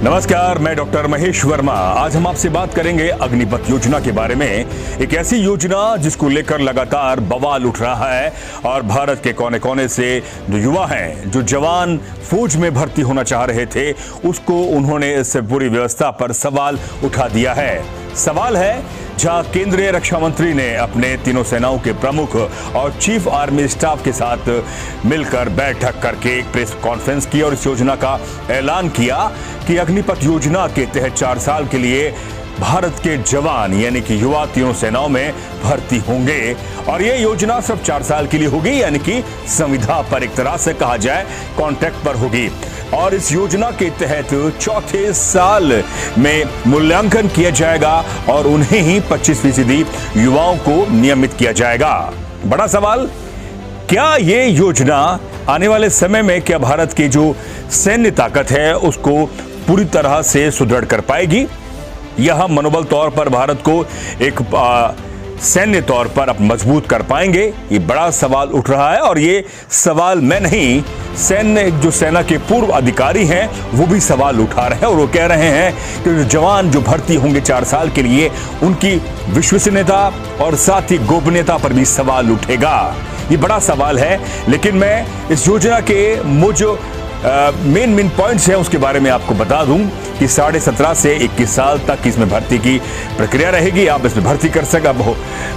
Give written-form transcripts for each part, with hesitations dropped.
नमस्कार, मैं डॉक्टर महेश वर्मा। आज हम आपसे बात करेंगे अग्निपथ योजना के बारे में। एक ऐसी योजना जिसको लेकर लगातार बवाल उठ रहा है और भारत के कोने कोने से जो युवा हैं, जो जवान फौज में भर्ती होना चाह रहे थे, उसको उन्होंने इस पूरी व्यवस्था पर सवाल उठा दिया है। सवाल है जहां केंद्रीय रक्षा मंत्री ने अपने तीनों सेनाओं के प्रमुख और चीफ आर्मी स्टाफ के साथ मिलकर बैठक करके एक प्रेस कॉन्फ्रेंस की और इस योजना का ऐलान किया कि अग्निपथ योजना के तहत 4 साल के लिए भारत के जवान यानी कि युवा तीनों सेनाओं में भर्ती होंगे और ये योजना सिर्फ 4 साल के लिए होगी, यानी कि संविदा पर एक तरह से कहा जाए कॉन्ट्रैक्ट पर होगी। और इस योजना के तहत चौथे साल में मूल्यांकन किया जाएगा और उन्हें ही 25% युवाओं को नियमित किया जाएगा। बड़ा सवाल, क्या ये योजना आने वाले समय में क्या भारत की जो सैन्य ताकत है उसको पूरी तरह से सुदृढ़ कर पाएगी? यह मनोबल तौर पर भारत को एक सैन्य तौर पर अब मजबूत कर पाएंगे? ये बड़ा सवाल उठ रहा है और ये सवाल मैं नहीं, सैन्य जो सेना के पूर्व अधिकारी हैं वो भी सवाल उठा रहे हैं और वो कह रहे हैं कि जो जवान जो भर्ती होंगे 4 साल के लिए, उनकी विश्वसनीयता और साथ ही गोपनीयता पर भी सवाल उठेगा। ये बड़ा सवाल है, लेकिन मैं इस योजना के जो मेन पॉइंट्स हैं उसके बारे में आपको बता दूं कि 17.5 से 21 साल तक इसमें भर्ती की प्रक्रिया रहेगी। आप इसमें भर्ती कर सकते,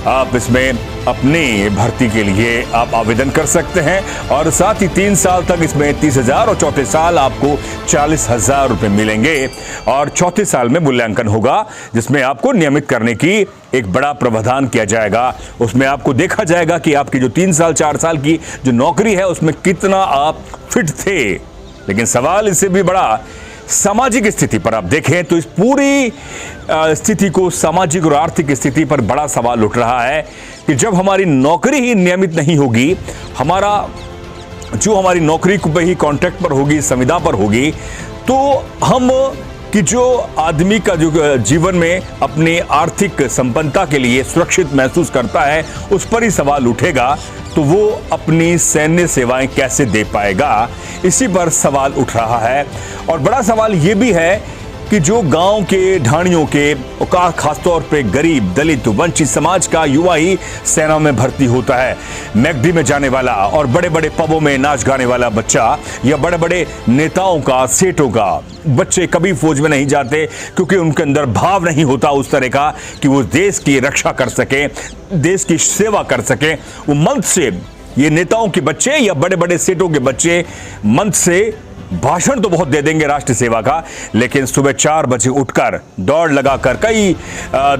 आप इसमें अपनी भर्ती के लिए आप आवेदन कर सकते हैं और साथ ही 3 साल तक इसमें 30,000 और चौथे साल आपको 40,000 रुपए मिलेंगे और चौथे साल में मूल्यांकन होगा जिसमें आपको नियमित करने की एक बड़ा प्रावधान किया जाएगा। उसमें आपको देखा जाएगा कि आपकी जो 3 साल 4 साल की जो नौकरी है उसमें कितना आप फिट थे। लेकिन सवाल इससे भी बड़ा, सामाजिक स्थिति पर आप देखें तो इस पूरी स्थिति को, सामाजिक और आर्थिक स्थिति पर बड़ा सवाल उठ रहा है कि जब हमारी नौकरी ही नियमित नहीं होगी, हमारी नौकरी पे ही कॉन्ट्रैक्ट पर होगी, संविदा पर होगी, तो हम कि जो आदमी का जो जीवन में अपनी आर्थिक संपन्नता के लिए सुरक्षित महसूस करता है उस पर ही सवाल उठेगा, तो वो अपनी सैन्य सेवाएं कैसे दे पाएगा? इसी पर सवाल उठ रहा है। और बड़ा सवाल ये भी है कि जो गांव के ढाणियों के, खासतौर पे गरीब, दलित, वंचित समाज का युवा ही सेना में भर्ती होता है। मैकडी में जाने वाला और बड़े बड़े पबों में नाच गाने वाला बच्चा या बड़े बड़े नेताओं का, सेठों का बच्चे कभी फौज में नहीं जाते क्योंकि उनके अंदर भाव नहीं होता उस तरह का कि वो देश की रक्षा कर सके, देश की सेवा कर सके। वो मंच से, ये नेताओं के बच्चे या बड़े बड़े सेठों के बच्चे मंच से भाषण तो बहुत दे देंगे राष्ट्र सेवा का, लेकिन सुबह 4 बजे उठकर दौड़ लगाकर, कई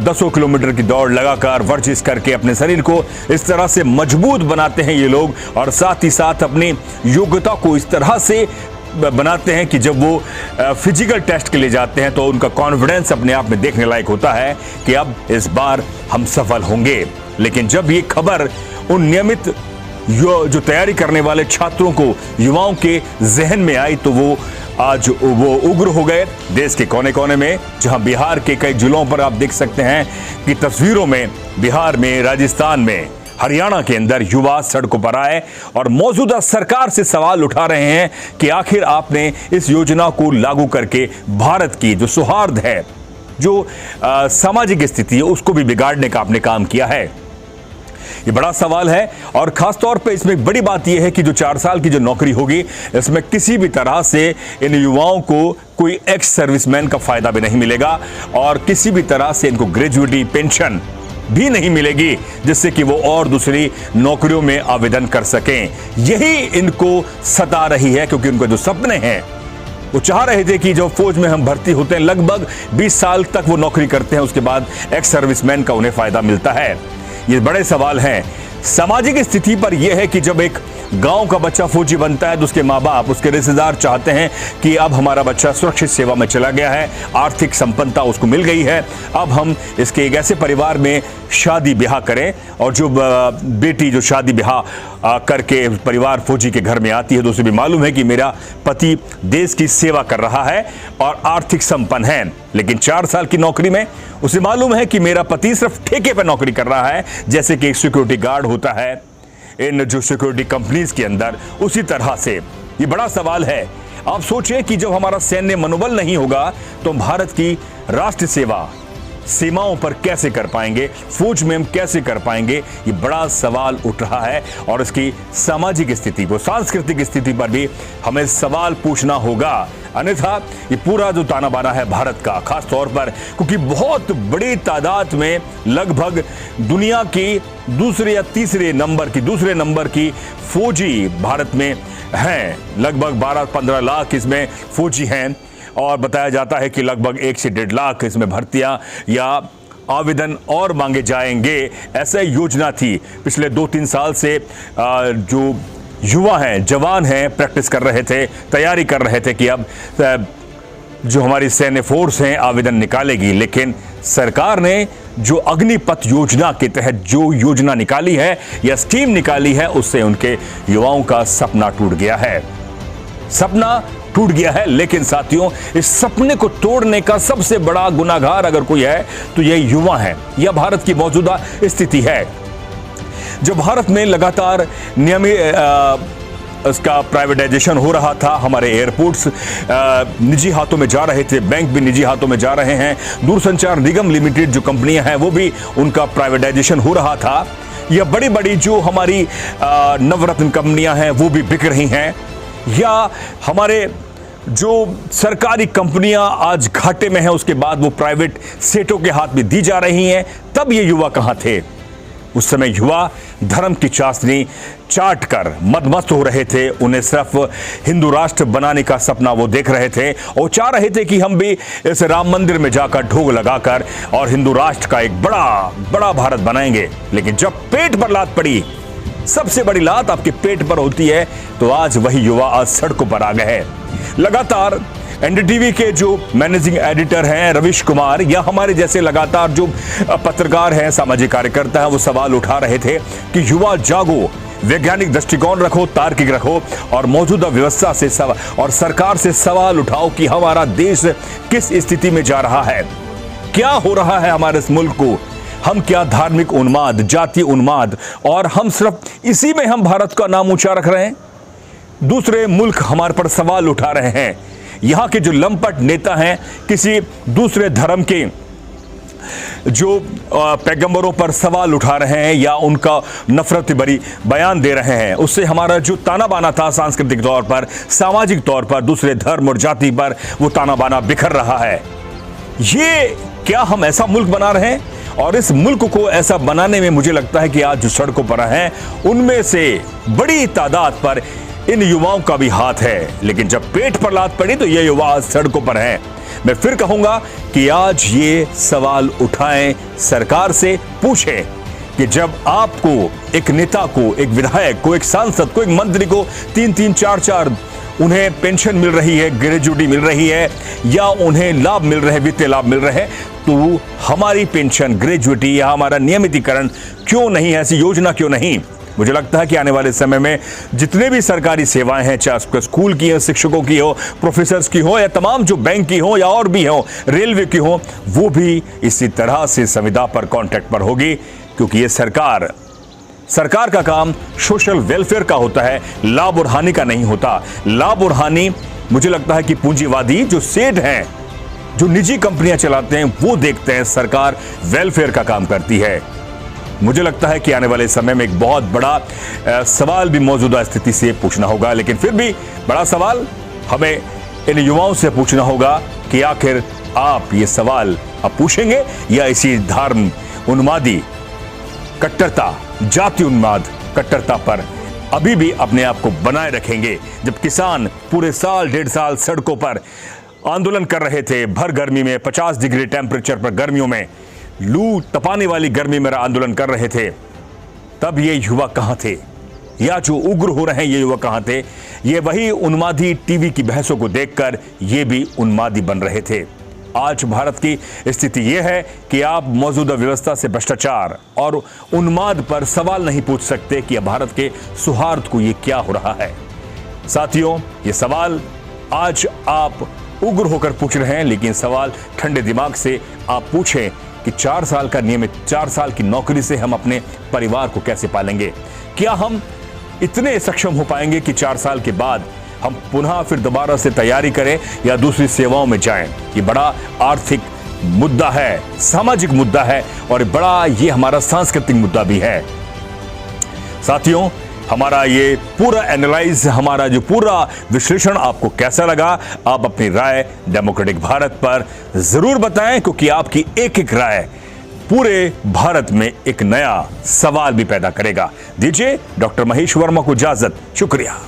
10 किलोमीटर की दौड़ लगाकर, वर्जिश करके अपने शरीर को इस तरह से मजबूत बनाते हैं ये लोग और साथ ही साथ अपनी योग्यता को इस तरह से बनाते हैं कि जब वो फिजिकल टेस्ट के लिए जाते हैं तो उनका कॉन्फिडेंस अपने आप में देखने लायक होता है कि अब इस बार हम सफल होंगे। लेकिन जब ये खबर उन नियमित जो तैयारी करने वाले छात्रों को, युवाओं के जहन में आई, तो वो आज वो उग्र हो गए। देश के कोने कोने में, जहां बिहार के कई जिलों पर आप देख सकते हैं कि तस्वीरों में बिहार में, राजस्थान में, हरियाणा के अंदर युवा सड़कों पर आए और मौजूदा सरकार से सवाल उठा रहे हैं कि आखिर आपने इस योजना को लागू करके भारत की जो सौहार्द है, जो सामाजिक स्थिति है, उसको भी बिगाड़ने का आपने काम किया है। ये बड़ा सवाल है और खास तौर पे इसमें बड़ी बात यह है कि जो 4 साल की जो नौकरी होगी, इसमें किसी भी तरह से इन युवाओं को कोई एक्स सर्विसमैन का फायदा भी नहीं मिलेगा और किसी भी तरह से इनको ग्रेजुएटी पेंशन भी नहीं मिलेगी जिससे कि वो और दूसरी नौकरियों में आवेदन कर सकें। यही इनको सता रही है क्योंकि उनके जो सपने हैं, वो चाह रहे थे कि जो फौज में हम भर्ती होते हैं लगभग 20 साल तक वो नौकरी करते हैं, उसके बाद एक्स सर्विसमैन का उन्हें फायदा मिलता है। ये बड़े सवाल हैं। सामाजिक स्थिति पर यह है कि जब एक गांव का बच्चा फौजी बनता है तो उसके माँ बाप, उसके रिश्तेदार चाहते हैं कि अब हमारा बच्चा सुरक्षित सेवा में चला गया है, आर्थिक संपन्नता उसको मिल गई है, अब हम इसके एक ऐसे परिवार में शादी ब्याह करें। और जो बेटी जो शादी ब्याह करके परिवार फौजी के घर में आती है तो उसे भी मालूम है कि मेरा पति देश की सेवा कर रहा है और आर्थिक संपन्न है। लेकिन 4 साल की नौकरी में उसे मालूम है कि मेरा पति सिर्फ ठेके पर नौकरी कर रहा है, जैसे कि एक सिक्योरिटी गार्ड होता है इन जो सिक्योरिटी कंपनीज के अंदर, उसी तरह से ये बड़ा सवाल है। आप सोचें कि जब हमारा सैन्य मनोबल नहीं होगा तो हम भारत की राष्ट्र सेवा सीमाओं पर कैसे कर पाएंगे, फौज में हम कैसे कर पाएंगे, ये बड़ा सवाल उठ रहा है। और इसकी सामाजिक स्थिति को, सांस्कृतिक स्थिति पर भी हमें सवाल पूछना होगा, अन्यथा ये पूरा जो ताना बाना है भारत का, खास तौर पर क्योंकि बहुत बड़ी तादाद में लगभग दुनिया की दूसरे या तीसरे नंबर की फौजी भारत में हैं, लगभग 12-15 लाख इसमें फौजी हैं और बताया जाता है कि लगभग 1 से 1.5 लाख इसमें भर्तियां या आवेदन और मांगे जाएंगे। ऐसा योजना थी। पिछले 2-3 साल से जो युवा हैं, जवान हैं, प्रैक्टिस कर रहे थे, तैयारी कर रहे थे कि अब जो हमारी सैन्य फोर्स हैं आवेदन निकालेगी। लेकिन सरकार ने जो अग्निपथ योजना के तहत जो योजना निकाली है या स्कीम निकाली है, उससे उनके युवाओं का सपना टूट गया है। लेकिन साथियों, इस सपने को तोड़ने का सबसे बड़ा गुनाहगार अगर कोई है तो यह युवा है या भारत की मौजूदा स्थिति है। जब भारत में लगातार नियमित इसका प्राइवेटाइजेशन हो रहा था, हमारे एयरपोर्ट्स निजी हाथों में जा रहे थे, बैंक भी निजी हाथों में जा रहे हैं, दूरसंचार निगम लिमिटेड जो कंपनियां हैं वो भी उनका प्राइवेटाइजेशन हो रहा था, या बड़ी बड़ी जो हमारी नवरत्न कंपनियां हैं वो भी बिक रही हैं, या हमारे जो सरकारी कंपनियां आज घाटे में हैं उसके बाद वो प्राइवेट सेठों के हाथ में दी जा रही हैं। तब ये युवा कहां थे? उस समय युवा धर्म की चाशनी चाट कर मदमस्त हो रहे थे। उन्हें सिर्फ हिंदू राष्ट्र बनाने का सपना वो देख रहे थे और चाह रहे थे कि हम भी इस राम मंदिर में जाकर ढोल लगाकर और हिंदू राष्ट्र का एक बड़ा भारत बनाएंगे। लेकिन जब पेट पर लात पड़ी, सबसे बड़ी लात आपके पेट पर होती है, तो आज वही युवा आज सड़कों पर आ गए हैं। लगातार एनडीटीवी के जो मैनेजिंग एडिटर हैं रविश कुमार या हमारे जैसे लगातार जो पत्रकार हैं, सामाजिक कार्यकर्ता हैं, वो सवाल उठा रहे थे कि युवा जागो, वैज्ञानिक दृष्टिकोण रखो, तार्किक रखो और मौजूदा व्यवस्था से और सरकार से सवाल उठाओ कि हमारा देश किस स्थिति में जा रहा है, क्या हो रहा है हमारे इस मुल्क को। हम क्या धार्मिक उन्माद, जातीय उन्माद, और हम सिर्फ इसी में हम भारत का नाम ऊंचा रख रहे हैं। दूसरे मुल्क हमारे पर सवाल उठा रहे हैं। यहां के जो लंपट नेता हैं, किसी दूसरे धर्म के जो पैगंबरों पर सवाल उठा रहे हैं या उनका नफरत भरी बयान दे रहे हैं, उससे हमारा जो ताना बाना था सांस्कृतिक तौर पर, सामाजिक तौर पर, दूसरे धर्म और जाति पर वो ताना बाना बिखर रहा है। ये क्या हम ऐसा मुल्क बना रहे हैं? और इस मुल्क को ऐसा बनाने में मुझे लगता है कि आज जो सड़कों पर हैं उनमें से बड़ी तादाद पर इन युवाओं का भी हाथ है। लेकिन जब पेट पर लात पड़ी तो ये युवा आज सड़कों पर हैं। मैं फिर कहूंगा कि आज ये सवाल उठाएं, सरकार से पूछें कि जब आपको एक नेता को, एक विधायक को, एक सांसद को, एक मंत्री को 3-3, 4-4 उन्हें पेंशन मिल रही है, ग्रेजुटी मिल रही है या उन्हें लाभ मिल रहे, वित्तीय लाभ मिल रहे हैं, तो हमारी पेंशन, ग्रेजुटी या हमारा नियमितीकरण क्यों नहीं है? ऐसी योजना क्यों नहीं? मुझे लगता है कि आने वाले समय में जितने भी सरकारी सेवाएं हैं, चाहे स्कूल की हो, शिक्षकों की हो, प्रोफेसर्स की हो, या तमाम जो बैंक की हो या और भी हो, रेलवे की हो, वो भी इसी तरह से संविदा पर, कॉन्ट्रैक्ट पर होगी। क्योंकि ये सरकार का काम सोशल वेलफेयर का होता है, लाभ और हानि का नहीं होता। लाभ और हानि मुझे लगता है कि पूंजीवादी जो सेठ हैं, जो निजी कंपनियां चलाते हैं, वो देखते हैं। सरकार वेलफेयर का काम करती है। मुझे लगता है कि आने वाले समय में एक बहुत बड़ा सवाल भी मौजूदा स्थिति से पूछना होगा। लेकिन फिर भी बड़ा सवाल हमें इन युवाओं से पूछना होगा कि आखिर आप ये सवाल अब पूछेंगे या इसी धर्म उन्मादी कट्टरता, जाति उन्माद कट्टरता पर अभी भी अपने आप को बनाए रखेंगे? जब किसान पूरे साल, 1.5 साल सड़कों पर आंदोलन कर रहे थे, भर गर्मी में, 50 डिग्री टेम्परेचर पर, गर्मियों में, लू तपाने वाली गर्मी में आंदोलन कर रहे थे, तब ये युवा कहां थे? या जो उग्र हो रहे हैं ये युवा कहां थे? ये वही उन्मादी टीवी की बहसों को देखकर ये भी उन्मादी बन रहे थे। आज भारत की स्थिति यह है कि आप मौजूदा व्यवस्था से भ्रष्टाचार और उन्माद पर सवाल नहीं पूछ सकते कि भारत के सौहार्द को ये क्या हो रहा है। साथियों, ये सवाल आज आप उग्र होकर पूछ रहे हैं, लेकिन सवाल ठंडे दिमाग से आप पूछें कि 4 साल का नियमित 4 साल की नौकरी से हम अपने परिवार को कैसे पालेंगे? क्या हम इतने सक्षम हो पाएंगे कि 4 साल के बाद हम पुनः फिर दोबारा से तैयारी करें या दूसरी सेवाओं में जाएं। ये बड़ा आर्थिक मुद्दा है, सामाजिक मुद्दा है और बड़ा ये हमारा सांस्कृतिक मुद्दा भी है। साथियों, हमारा ये पूरा एनालाइज, हमारा जो पूरा विश्लेषण आपको कैसा लगा, आप अपनी राय डेमोक्रेटिक भारत पर जरूर बताएं, क्योंकि आपकी एक एक राय पूरे भारत में एक नया सवाल भी पैदा करेगा। दीजिए डॉक्टर महेश वर्मा को इजाजत। शुक्रिया।